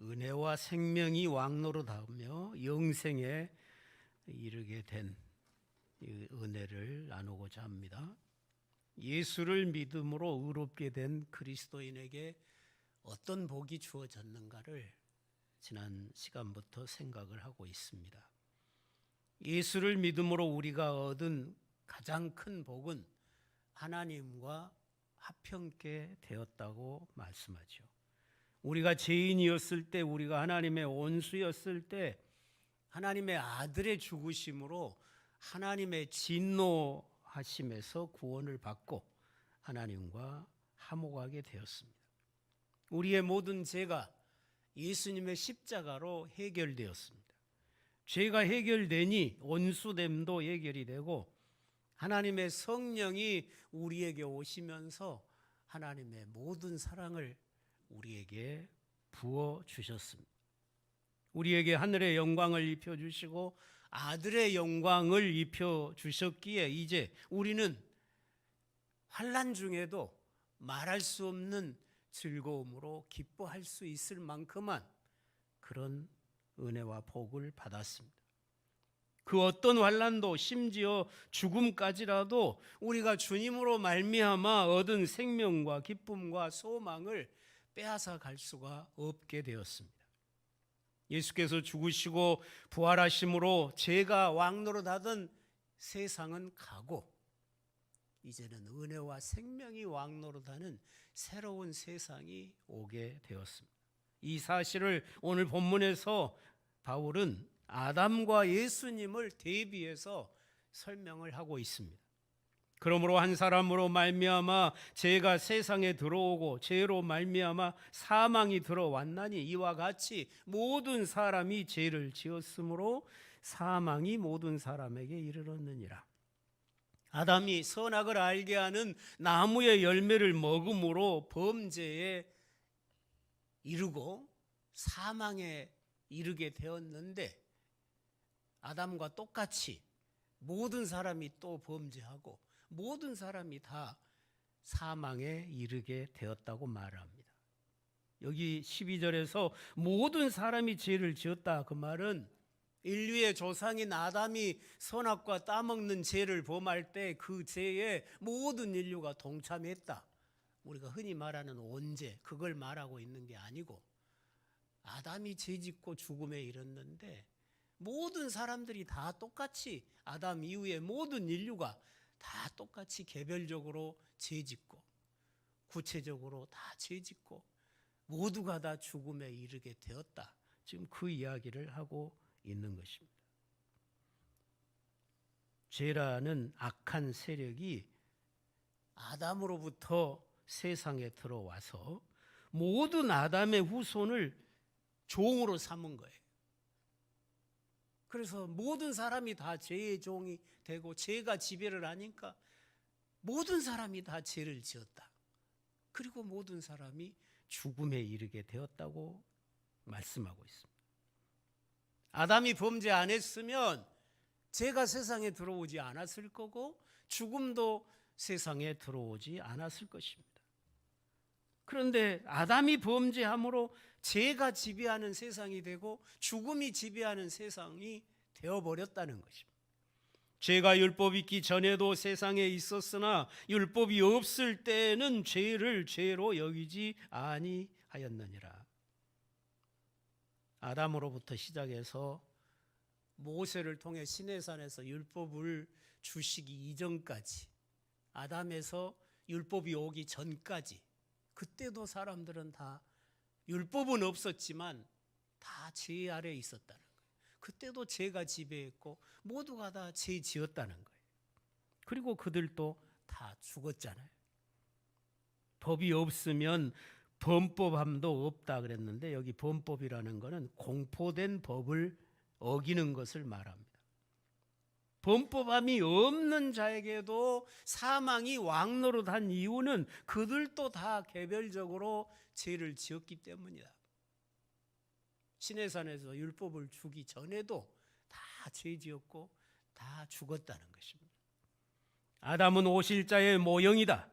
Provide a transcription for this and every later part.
은혜와 생명이 왕노릇하며 영생에 이르게 된 은혜를 나누고자 합니다. 예수를 믿음으로 의롭게 된 그리스도인에게 어떤 복이 주어졌는가를 지난 시간부터 생각을 하고 있습니다. 예수를 믿음으로 우리가 얻은 가장 큰 복은 하나님과 화평케 되었다고 말씀하죠. 우리가 죄인이었을 때, 우리가 하나님의 원수였을 때 하나님의 아들의 죽으심으로 하나님의 진노하심에서 구원을 받고 하나님과 화목하게 되었습니다. 우리의 모든 죄가 예수님의 십자가로 해결되었습니다. 죄가 해결되니 원수됨도 해결이 되고 하나님의 성령이 우리에게 오시면서 하나님의 모든 사랑을 우리에게 부어주셨습니다. 우리에게 하늘의 영광을 입혀주시고 아들의 영광을 입혀주셨기에 이제 우리는 환난 중에도 말할 수 없는 즐거움으로 기뻐할 수 있을 만큼만 그런 은혜와 복을 받았습니다. 그 어떤 환난도 심지어 죽음까지라도 우리가 주님으로 말미암아 얻은 생명과 기쁨과 소망을 빼앗아 갈 수가 없게 되었습니다. 예수께서 죽으시고 부활하심으로 죄가 왕노릇하던 세상은 가고 이제는 은혜와 생명이 왕노릇하는 새로운 세상이 오게 되었습니다. 이 사실을 오늘 본문에서 바울은 아담과 예수님을 대비해서 설명을 하고 있습니다. 그러므로 한 사람으로 말미암아 죄가 세상에 들어오고 죄로 말미암아 사망이 들어왔나니 이와 같이 모든 사람이 죄를 지었으므로 사망이 모든 사람에게 이르렀느니라. 아담이 선악을 알게 하는 나무의 열매를 먹음으로 범죄에 이르고 사망에 이르게 되었는데 아담과 똑같이 모든 사람이 또 범죄하고 모든 사람이 다 사망에 이르게 되었다고 말합니다. 여기 12절에서 모든 사람이 죄를 지었다 그 말은 인류의 조상인 아담이 선악과 따먹는 죄를 범할 때 그 죄에 모든 인류가 동참했다. 우리가 흔히 말하는 온죄 그걸 말하고 있는 게 아니고 아담이 죄짓고 죽음에 이르렀는데 모든 사람들이 다 똑같이 아담 이후에 모든 인류가 다 똑같이 개별적으로 죄짓고 구체적으로 다 죄짓고 모두가 다 죽음에 이르게 되었다. 지금 그 이야기를 하고 있는 것입니다. 죄라는 악한 세력이 아담으로부터 세상에 들어와서 모든 아담의 후손을 종으로 삼은 거예요. 그래서 모든 사람이 다 죄의 종이 되고 죄가 지배를 하니까 모든 사람이 다 죄를 지었다. 그리고 모든 사람이 죽음에 이르게 되었다고 말씀하고 있습니다. 아담이 범죄 안 했으면 죄가 세상에 들어오지 않았을 거고 죽음도 세상에 들어오지 않았을 것입니다. 그런데 아담이 범죄함으로 죄가 지배하는 세상이 되고 죽음이 지배하는 세상이 되어버렸다는 것입니다. 죄가 율법이 있기 전에도 세상에 있었으나 율법이 없을 때는 죄를 죄로 여기지 아니하였느니라. 아담으로부터 시작해서 모세를 통해 시내산에서 율법을 주시기 이전까지 아담에서 율법이 오기 전까지 그때도 사람들은 다 율법은 없었지만 다 죄 아래에 있었다는 거예요. 그때도 죄가 지배했고 모두가 다 죄 지었다는 거예요. 그리고 그들도 다 죽었잖아요. 법이 없으면 범법함도 없다 그랬는데 여기 범법이라는 것은 공포된 법을 어기는 것을 말합니다. 범법함이 없는 자에게도 사망이 왕노릇한 이유는 그들도 다 개별적으로 죄를 지었기 때문이다. 시내산에서 율법을 주기 전에도 다 죄 지었고 다 죽었다는 것입니다. 아담은 오실자의 모형이다.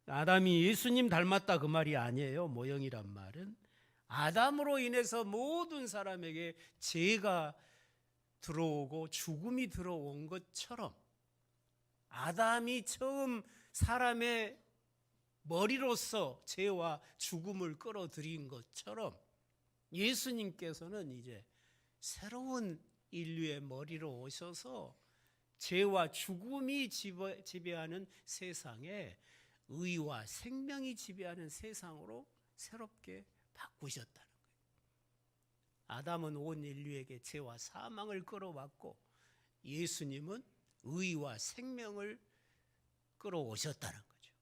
아담이 예수님 닮았다 그 말이 아니에요. 모형이란 말은 아담으로 인해서 모든 사람에게 죄가 들어오고 죽음이 들어온 것처럼, 아담이 처음 사람의 머리로서 죄와 죽음을 끌어들인 것처럼 예수님께서는 이제 새로운 인류의 머리로 오셔서 죄와 죽음이 지배하는 세상에 의와 생명이 지배하는 세상으로 새롭게 바꾸셨다는 거예요. 아담은 온 인류에게 죄와 사망을 끌어왔고 예수님은 의와 생명을 끌어오셨다는 거죠.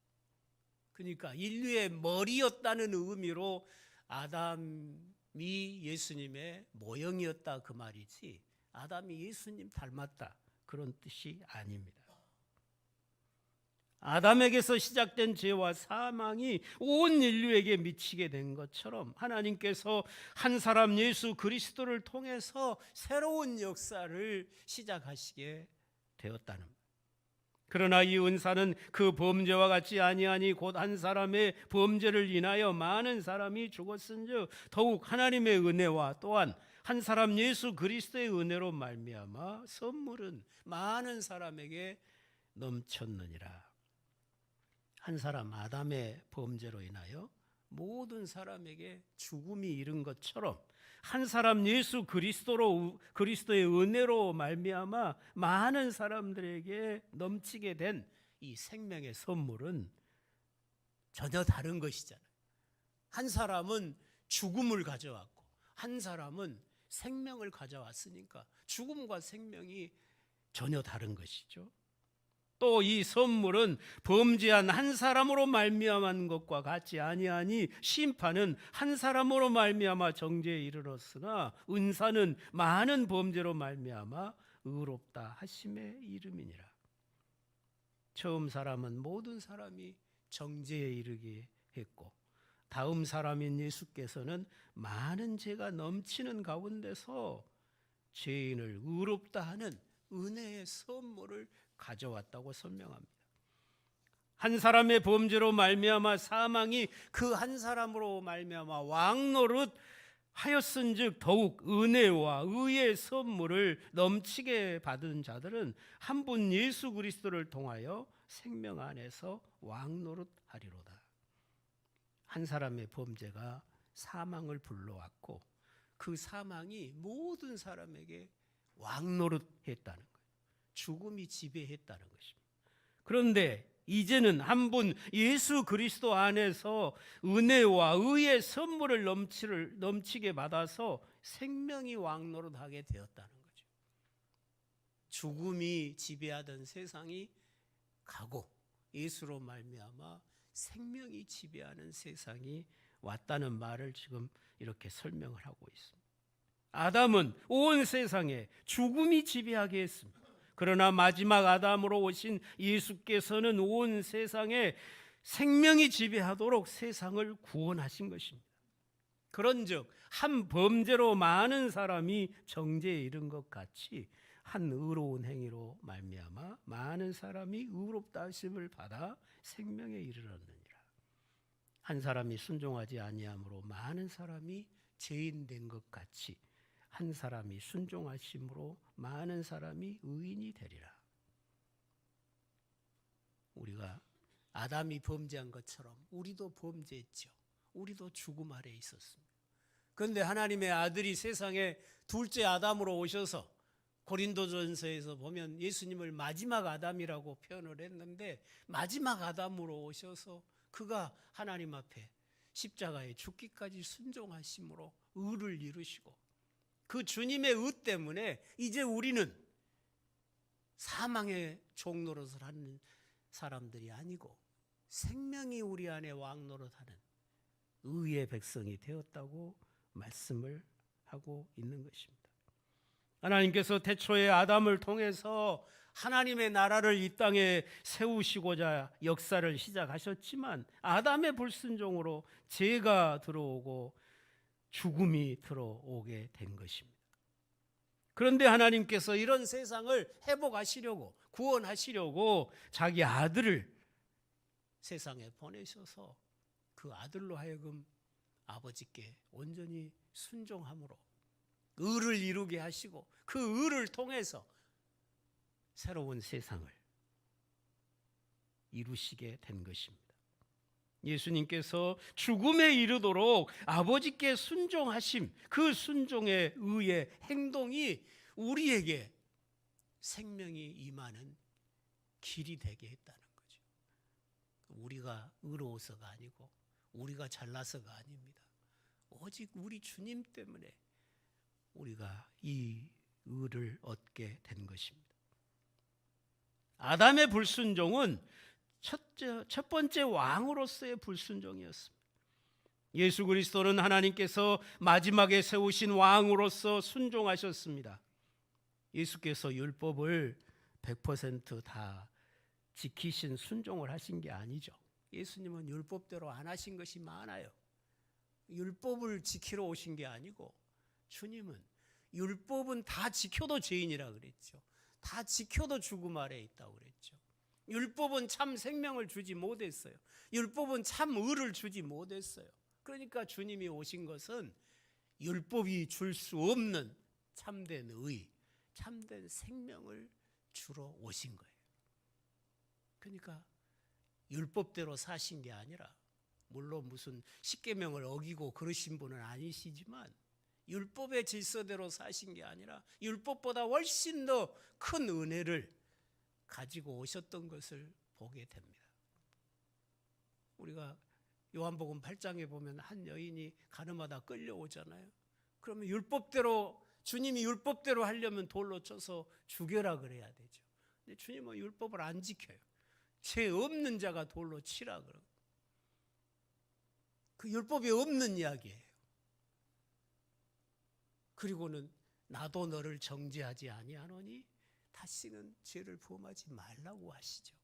그러니까 인류의 머리였다는 의미로 아담이 예수님의 모형이었다 그 말이지, 아담이 예수님 닮았다 그런 뜻이 아닙니다. 아담에게서 시작된 죄와 사망이 온 인류에게 미치게 된 것처럼 하나님께서 한 사람 예수 그리스도를 통해서 새로운 역사를 시작하시게 되었다는 것. 그러나 이 은사는 그 범죄와 같지 아니하니 곧 한 사람의 범죄를 인하여 많은 사람이 죽었은즉 더욱 하나님의 은혜와 또한 한 사람 예수 그리스도의 은혜로 말미암아 선물은 많은 사람에게 넘쳤느니라. 한 사람 아담의 범죄로 인하여 모든 사람에게 죽음이 이른 것처럼 한 사람 예수 그리스도의 은혜로 말미암아 많은 사람들에게 넘치게 된 이 생명의 선물은 전혀 다른 것이잖아요. 한 사람은 죽음을 가져왔고 한 사람은 생명을 가져왔으니까 죽음과 생명이 전혀 다른 것이죠. 또 이 선물은 범죄한 한 사람으로 말미암은 것과 같지 아니하니 심판은 한 사람으로 말미암아 정죄에 이르렀으나 은사는 많은 범죄로 말미암아 의롭다 하심의 이름이니라. 처음 사람은 모든 사람이 정죄에 이르게 했고 다음 사람인 예수께서는 많은 죄가 넘치는 가운데서 죄인을 의롭다 하는 은혜의 선물을 가져왔다고 설명합니다. 한 사람의 범죄로 말미암아 사망이 그 한 사람으로 말미암아 왕노릇 하였은즉 더욱 은혜와 의의 선물을 넘치게 받은 자들은 한 분 예수 그리스도를 통하여 생명 안에서 왕노릇하리로다. 한 사람의 범죄가 사망을 불러왔고 그 사망이 모든 사람에게 왕노릇했다는 거예요. 죽음이 지배했다는 것입니다. 그런데 이제는 한 분 예수 그리스도 안에서 은혜와 의의 선물을 넘치게 받아서 생명이 왕노릇하게 되었다는 거죠. 죽음이 지배하던 세상이 가고 예수로 말미암아 생명이 지배하는 세상이 왔다는 말을 지금 이렇게 설명을 하고 있습니다. 아담은 온 세상에 죽음이 지배하게 했습니다. 그러나 마지막 아담으로 오신 예수께서는 온 세상에 생명이 지배하도록 세상을 구원하신 것입니다. 그런즉 한 범죄로 많은 사람이 정죄에 이른 것 같이 한 의로운 행위로 말미암아 많은 사람이 의롭다 하심을 받아 생명에 이르렀느니라. 한 사람이 순종하지 아니함으로 많은 사람이 죄인 된 것 같이 한 사람이 순종하심으로 많은 사람이 의인이 되리라. 우리가 아담이 범죄한 것처럼 우리도 범죄했죠. 우리도 죽음 아래 있었습니다. 그런데 하나님의 아들이 세상에 둘째 아담으로 오셔서 고린도전서에서 보면 예수님을 마지막 아담이라고 표현을 했는데 마지막 아담으로 오셔서 그가 하나님 앞에 십자가에 죽기까지 순종하심으로 의를 이루시고 그 주님의 의 때문에 이제 우리는 사망의 종노릇을 하는 사람들이 아니고 생명이 우리 안에 왕노릇하는 의의 백성이 되었다고 말씀을 하고 있는 것입니다. 하나님께서 태초에 아담을 통해서 하나님의 나라를 이 땅에 세우시고자 역사를 시작하셨지만 아담의 불순종으로 죄가 들어오고 죽음이 들어오게 된 것입니다. 그런데 하나님께서 이런 세상을 회복하시려고 구원하시려고 자기 아들을 세상에 보내셔서 그 아들로 하여금 아버지께 온전히 순종함으로 의를 이루게 하시고 그 의를 통해서 새로운 세상을 이루시게 된 것입니다. 예수님께서 죽음에 이르도록 아버지께 순종하심, 그 순종의 의의 행동이 우리에게 생명이 임하는 길이 되게 했다는 거죠. 우리가 의로워서가 아니고 우리가 잘나서가 아닙니다. 오직 우리 주님 때문에 우리가 이 의를 얻게 된 것입니다. 아담의 불순종은 첫 번째 왕으로서의 불순종이었습니다. 예수 그리스도는 하나님께서 마지막에 세우신 왕으로서 순종하셨습니다. 예수께서 율법을 100% 지키신 순종을 하신 게 아니죠. 예수님은 율법대로 안 하신 것이 많아요. 율법을 지키러 오신 게 아니고 주님은 율법은 다 지켜도 죄인이라 그랬죠. 다 지켜도 죽음 아래에 있다고 그랬죠. 율법은 참 생명을 주지 못했어요. 율법은 참 의를 주지 못했어요. 그러니까 주님이 오신 것은 율법이 줄 수 없는 참된 의, 참된 생명을 주러 오신 거예요. 그러니까 율법대로 사신 게 아니라, 물론 무슨 십계명을 어기고 그러신 분은 아니시지만 율법의 질서대로 사신 게 아니라 율법보다 훨씬 더 큰 은혜를 가지고 오셨던 것을 보게 됩니다. 우리가 요한복음 8장에 보면 한 여인이 가늠하다 끌려오잖아요. 그러면 율법대로, 주님이 율법대로 하려면 돌로 쳐서 죽여라 그래야 되죠. 근데 주님은 율법을 안 지켜요. 죄 없는 자가 돌로 치라 그러고. 그 율법이 없는 이야기예요. 그리고는 나도 너를 정죄하지 아니하노니 다시는 죄를 범하지 말라고 하시죠.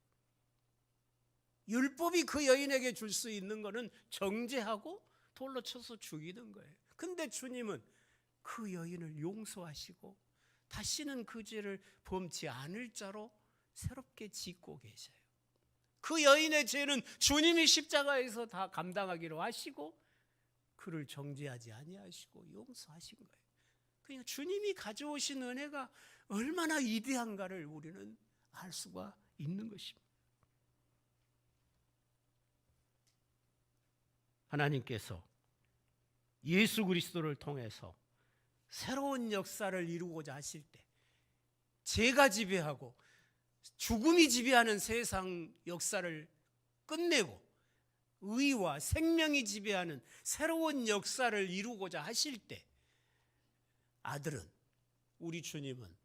율법이 그 여인에게 줄 수 있는 것은 정죄하고 돌로 쳐서 죽이는 거예요. 근데 주님은 그 여인을 용서하시고 다시는 그 죄를 범치 않을 자로 새롭게 짓고 계셔요. 그 여인의 죄는 주님이 십자가에서 다 감당하기로 하시고 그를 정죄하지 아니하시고 용서하신 거예요. 그러니까 주님이 가져오신 은혜가 얼마나 위대한가를 우리는 알 수가 있는 것입니다. 하나님께서 예수 그리스도를 통해서 새로운 역사를 이루고자 하실 때, 죄가 지배하고 죽음이 지배하는 세상 역사를 끝내고 의와 생명이 지배하는 새로운 역사를 이루고자 하실 때, 아들은, 우리 주님은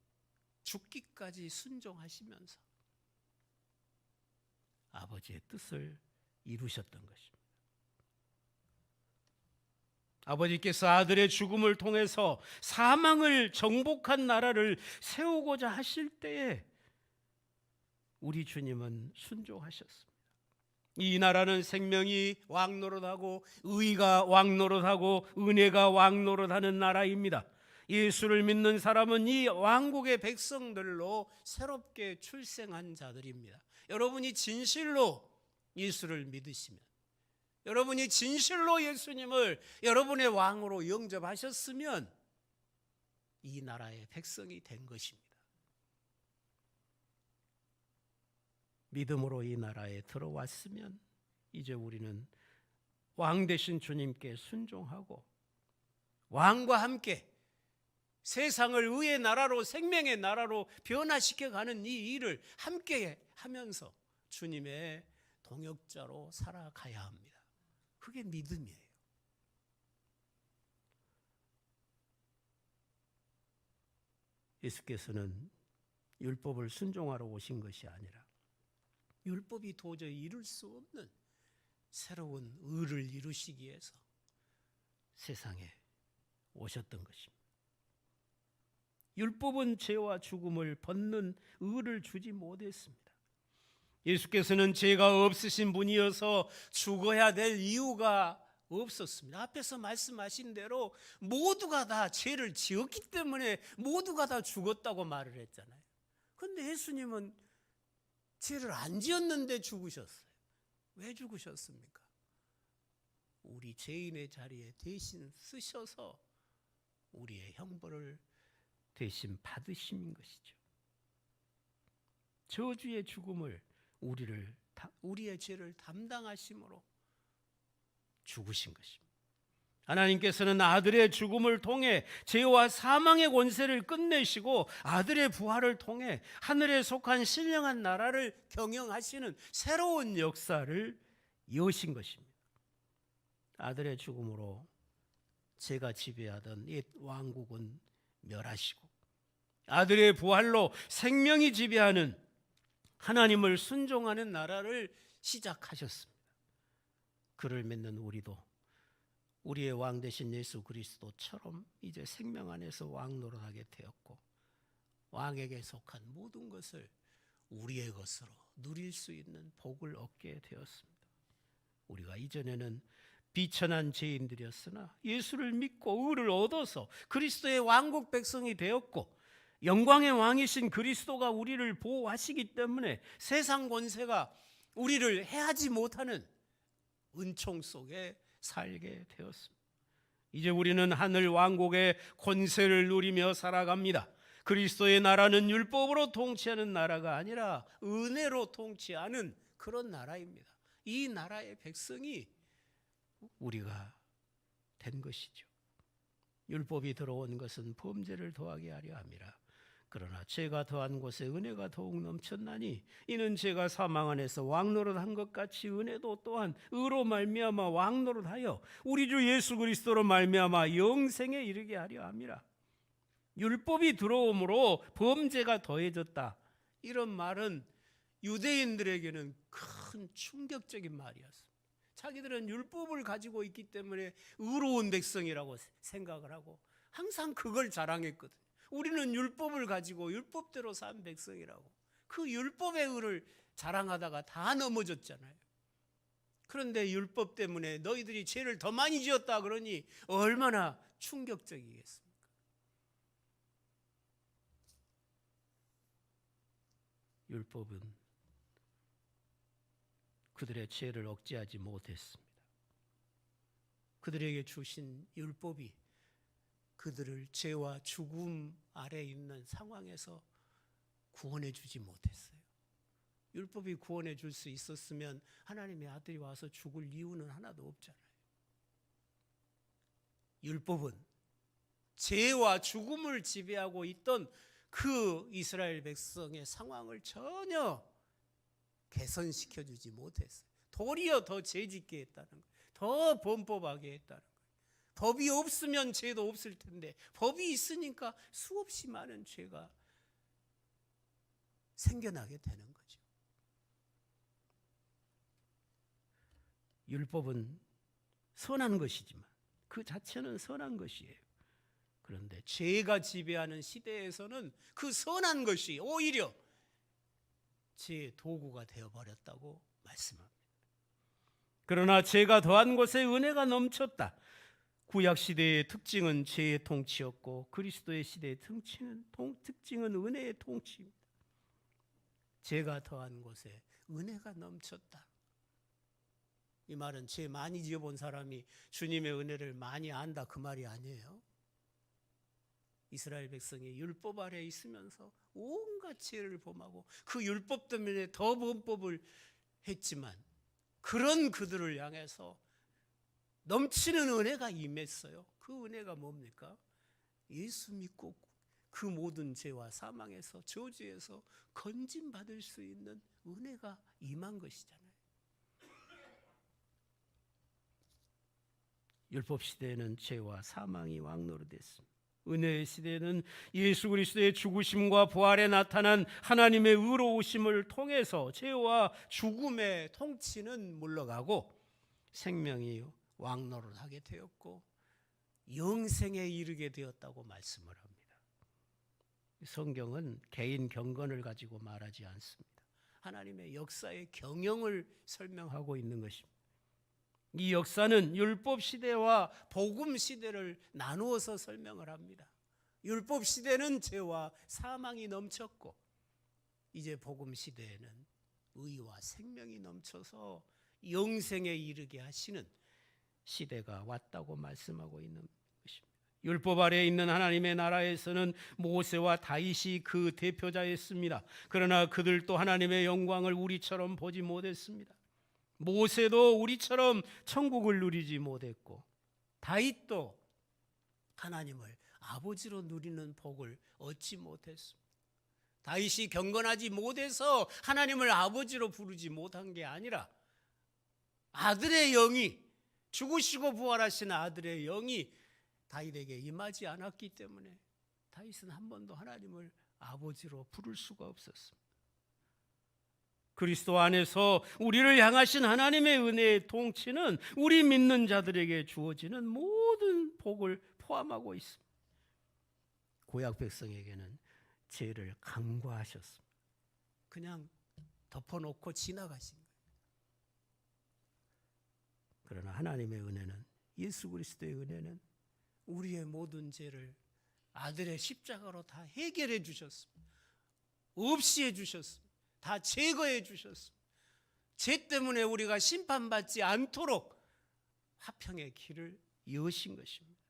죽기까지 순종하시면서 아버지의 뜻을 이루셨던 것입니다. 아버지께서 아들의 죽음을 통해서 사망을 정복한 나라를 세우고자 하실 때에 우리 주님은 순종하셨습니다. 이 나라는 생명이 왕노릇하고 의가 왕노릇하고 은혜가 왕노릇하는 나라입니다. 예수를 믿는 사람은 이 왕국의 백성들로 새롭게 출생한 자들입니다. 여러분이 진실로 예수를 믿으시면, 여러분이 진실로 예수님을 여러분의 왕으로 영접하셨으면 이 나라의 백성이 된 것입니다. 믿음으로 이 나라에 들어왔으면 이제 우리는 왕 되신 주님께 순종하고 왕과 함께 세상을 의의 나라로, 생명의 나라로 변화시켜가는 이 일을 함께 하면서 주님의 동역자로 살아가야 합니다. 그게 믿음이에요. 예수께서는 율법을 순종하러 오신 것이 아니라 율법이 도저히 이룰 수 없는 새로운 의를 이루시기 위해서 세상에 오셨던 것입니다. 율법은 죄와 죽음을 벗는 의를 주지 못했습니다. 예수께서는 죄가 없으신 분이어서 죽어야 될 이유가 없었습니다. 앞에서 말씀하신 대로 모두가 다 죄를 지었기 때문에 모두가 다 죽었다고 말을 했잖아요. 그런데 예수님은 죄를 안 지었는데 죽으셨어요. 왜 죽으셨습니까? 우리 죄인의 자리에 대신 쓰셔서 우리의 형벌을 대신 받으신 것이죠. 저주의 죽음을 우리의 죄를 담당하심으로 죽으신 것입니다. 하나님께서는 아들의 죽음을 통해 죄와 사망의 권세를 끝내시고 아들의 부활을 통해 하늘에 속한 신령한 나라를 경영하시는 새로운 역사를 여신 것입니다. 아들의 죽음으로 죄가 지배하던 옛 왕국은 멸하시고 아들의 부활로 생명이 지배하는 하나님을 순종하는 나라를 시작하셨습니다. 그를 믿는 우리도 우리의 왕 되신 예수 그리스도처럼 이제 생명 안에서 왕 노릇하게 되었고 왕에게 속한 모든 것을 우리의 것으로 누릴 수 있는 복을 얻게 되었습니다. 우리가 이전에는 비천한 죄인들이었으나 예수를 믿고 의를 얻어서 그리스도의 왕국 백성이 되었고 영광의 왕이신 그리스도가 우리를 보호하시기 때문에 세상 권세가 우리를 해하지 못하는 은총 속에 살게 되었습니다. 이제 우리는 하늘 왕국의 권세를 누리며 살아갑니다. 그리스도의 나라는 율법으로 통치하는 나라가 아니라 은혜로 통치하는 그런 나라입니다. 이 나라의 백성이 우리가 된 것이죠. 율법이 들어온 것은 범죄를 더하게 하려 함이라. 그러나 죄가 더한 곳에 은혜가 더욱 넘쳤나니 이는 죄가 사망 안에서 왕노릇한 것 같이 은혜도 또한 의로 말미암아 왕노릇하여 우리 주 예수 그리스도로 말미암아 영생에 이르게 하려 함이라. 율법이 들어옴으로 범죄가 더해졌다. 이런 말은 유대인들에게는 큰 충격적인 말이었습니다. 자기들은 율법을 가지고 있기 때문에 의로운 백성이라고 생각을 하고 항상 그걸 자랑했거든요. 우리는 율법을 가지고 율법대로 산 백성이라고. 그 율법의 의를 자랑하다가 다 넘어졌잖아요. 그런데 율법 때문에 너희들이 죄를 더 많이 지었다 그러니 얼마나 충격적이겠습니까? 율법은 그들의 죄를 억제하지 못했습니다. 그들에게 주신 율법이 그들을 죄와 죽음 아래 있는 상황에서 구원해 주지 못했어요. 율법이 구원해 줄 수 있었으면 하나님의 아들이 와서 죽을 이유는 하나도 없잖아요. 율법은 죄와 죽음을 지배하고 있던 그 이스라엘 백성의 상황을 전혀 개선시켜 주지 못했어요. 도리어 더 죄짓게 했다는 거예요. 더 범법하게 했다는 거예요. 법이 없으면 죄도 없을 텐데 법이 있으니까 수없이 많은 죄가 생겨나게 되는 거죠. 율법은 선한 것이지만 그 자체는 선한 것이에요. 그런데 죄가 지배하는 시대에서는 그 선한 것이 오히려 죄의 도구가 되어버렸다고 말씀합니다. 그러나 죄가 더한 곳에 은혜가 넘쳤다. 구약 시대의 특징은 죄의 통치였고 그리스도의 시대의 특징은 은혜의 통치입니다. 죄가 더한 곳에 은혜가 넘쳤다. 이 말은 죄 많이 지어본 사람이 주님의 은혜를 많이 안다 그 말이 아니에요. 이스라엘 백성이 율법 아래 있으면서 온갖 죄를 범하고 그 율법 때문에 더 범법을 했지만 그런 그들을 향해서 넘치는 은혜가 임했어요. 그 은혜가 뭡니까? 예수 믿고 그 모든 죄와 사망에서 저주에서 건짐받을 수 있는 은혜가 임한 것이잖아요. 율법 시대에는 죄와 사망이 왕노릇했습니다. 은혜의 시대에는 예수 그리스도의 죽으심과 부활에 나타난 하나님의 의로우심을 통해서 죄와 죽음의 통치는 물러가고 생명이 왕노릇하게 되었고 영생에 이르게 되었다고 말씀을 합니다. 성경은 개인 경건을 가지고 말하지 않습니다. 하나님의 역사의 경영을 설명하고 있는 것입니다. 이 역사는 율법 시대와 복음 시대를 나누어서 설명을 합니다. 율법 시대는 죄와 사망이 넘쳤고 이제 복음 시대에는 의와 생명이 넘쳐서 영생에 이르게 하시는 시대가 왔다고 말씀하고 있는 것입니다. 율법 아래에 있는 하나님의 나라에서는 모세와 다윗이 그 대표자였습니다. 그러나 그들도 하나님의 영광을 우리처럼 보지 못했습니다. 모세도 우리처럼 천국을 누리지 못했고 다윗도 하나님을 아버지로 누리는 복을 얻지 못했습니다. 다윗이 경건하지 못해서 하나님을 아버지로 부르지 못한 게 아니라 아들의 영이, 죽으시고 부활하신 아들의 영이 다윗에게 임하지 않았기 때문에 다윗은 한 번도 하나님을 아버지로 부를 수가 없었습니다. 그리스도 안에서 우리를 향하신 하나님의 은혜의 통치는 우리 믿는 자들에게 주어지는 모든 복을 포함하고 있습니다. 구약 백성에게는 죄를 간과하셨습니다. 그냥 덮어놓고 지나가신 거예요. 그러나 하나님의 은혜는, 예수 그리스도의 은혜는 우리의 모든 죄를 아들의 십자가로 다 해결해 주셨습니다. 없이 해 주셨습니다. 다 제거해 주셨습니다. 죄 때문에 우리가 심판받지 않도록 화평의 길을 여신 것입니다.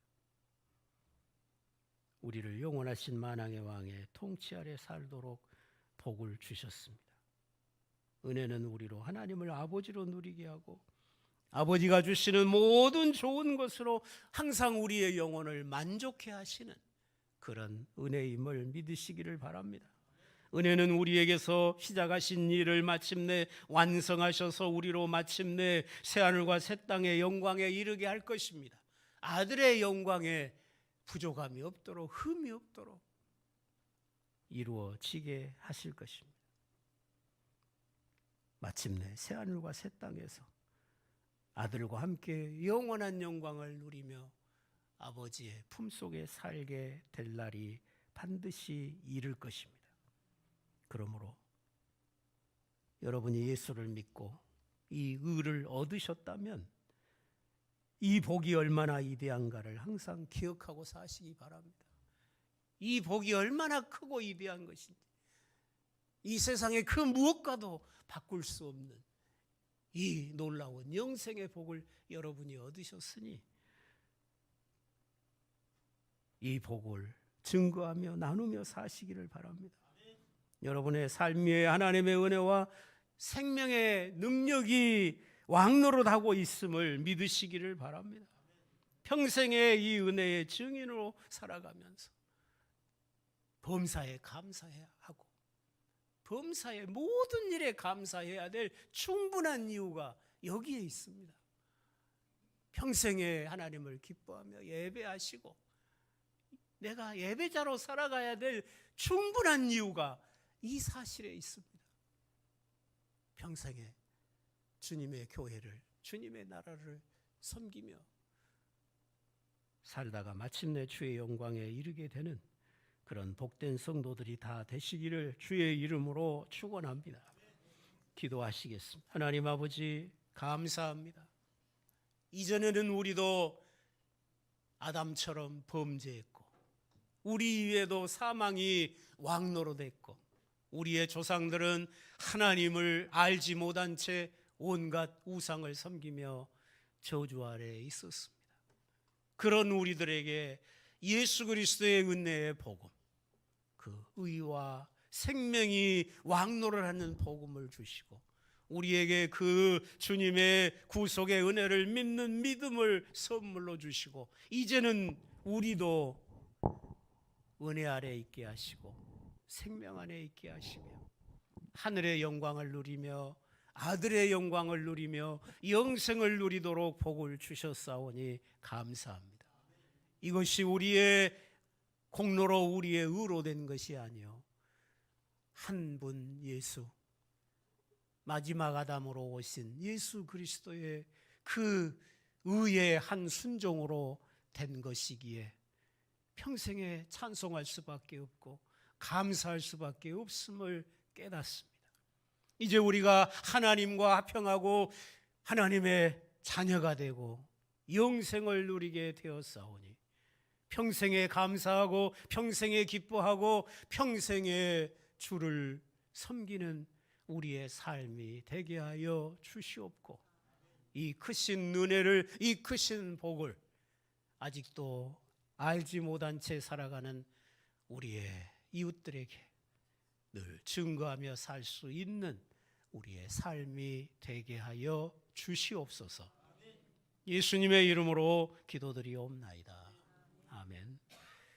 우리를 영원하신 만왕의 왕의 통치 아래 살도록 복을 주셨습니다. 은혜는 우리로 하나님을 아버지로 누리게 하고 아버지가 주시는 모든 좋은 것으로 항상 우리의 영혼을 만족해 하시는 그런 은혜임을 믿으시기를 바랍니다. 은혜는 우리에게서 시작하신 일을 마침내 완성하셔서 우리로 마침내 새하늘과 새 땅의 영광에 이르게 할 것입니다. 아들의 영광에 부족함이 없도록, 흠이 없도록 이루어지게 하실 것입니다. 마침내 새하늘과 새 땅에서 아들과 함께 영원한 영광을 누리며 아버지의 품속에 살게 될 날이 반드시 이를 것입니다. 그러므로 여러분이 예수를 믿고 이 의를 얻으셨다면 이 복이 얼마나 위대한가를 항상 기억하고 사시기 바랍니다. 이 복이 얼마나 크고 위대한 것인지, 이 세상의 그 무엇과도 바꿀 수 없는 이 놀라운 영생의 복을 여러분이 얻으셨으니 이 복을 증거하며 나누며 사시기를 바랍니다. 여러분의 삶 위에 하나님의 은혜와 생명의 능력이 왕노릇하고 있음을 믿으시기를 바랍니다. 평생의 이 은혜의 증인으로 살아가면서 범사에 감사해야 하고 범사의 모든 일에 감사해야 될 충분한 이유가 여기에 있습니다. 평생에 하나님을 기뻐하며 예배하시고 내가 예배자로 살아가야 될 충분한 이유가 이 사실에 있습니다. 평생에 주님의 교회를, 주님의 나라를 섬기며 살다가 마침내 주의 영광에 이르게 되는 그런 복된 성도들이 다 되시기를 주의 이름으로 축원합니다. 기도하시겠습니다. 하나님 아버지, 감사합니다. 이전에는 우리도 아담처럼 범죄했고 우리 위에도 사망이 왕노릇했고 우리의 조상들은 하나님을 알지 못한 채 온갖 우상을 섬기며 저주 아래에 있었습니다. 그런 우리들에게 예수 그리스도의 은혜의 복음, 그 의와 생명이 왕노릇하는 복음을 주시고 우리에게 그 주님의 구속의 은혜를 믿는 믿음을 선물로 주시고 이제는 우리도 은혜 아래 있게 하시고 생명 안에 있게 하시며 하늘의 영광을 누리며 아들의 영광을 누리며 영생을 누리도록 복을 주셨사오니 감사합니다. 이것이 우리의 공로로 우리의 의로 된 것이 아니요 한 분 예수, 마지막 아담으로 오신 예수 그리스도의 그 의의 한 순종으로 된 것이기에 평생에 찬송할 수밖에 없고 감사할 수밖에 없음을 깨닫습니다. 이제 우리가 하나님과 화평하고 하나님의 자녀가 되고 영생을 누리게 되었사오니 평생에 감사하고 평생에 기뻐하고 평생에 주를 섬기는 우리의 삶이 되게 하여 주시옵고 이 크신 은혜를, 이 크신 복을 아직도 알지 못한 채 살아가는 우리의 이웃들에게 늘 증거하며 살 수 있는 우리의 삶이 되게 하여 주시옵소서. 예수님의 이름으로 기도드리옵나이다.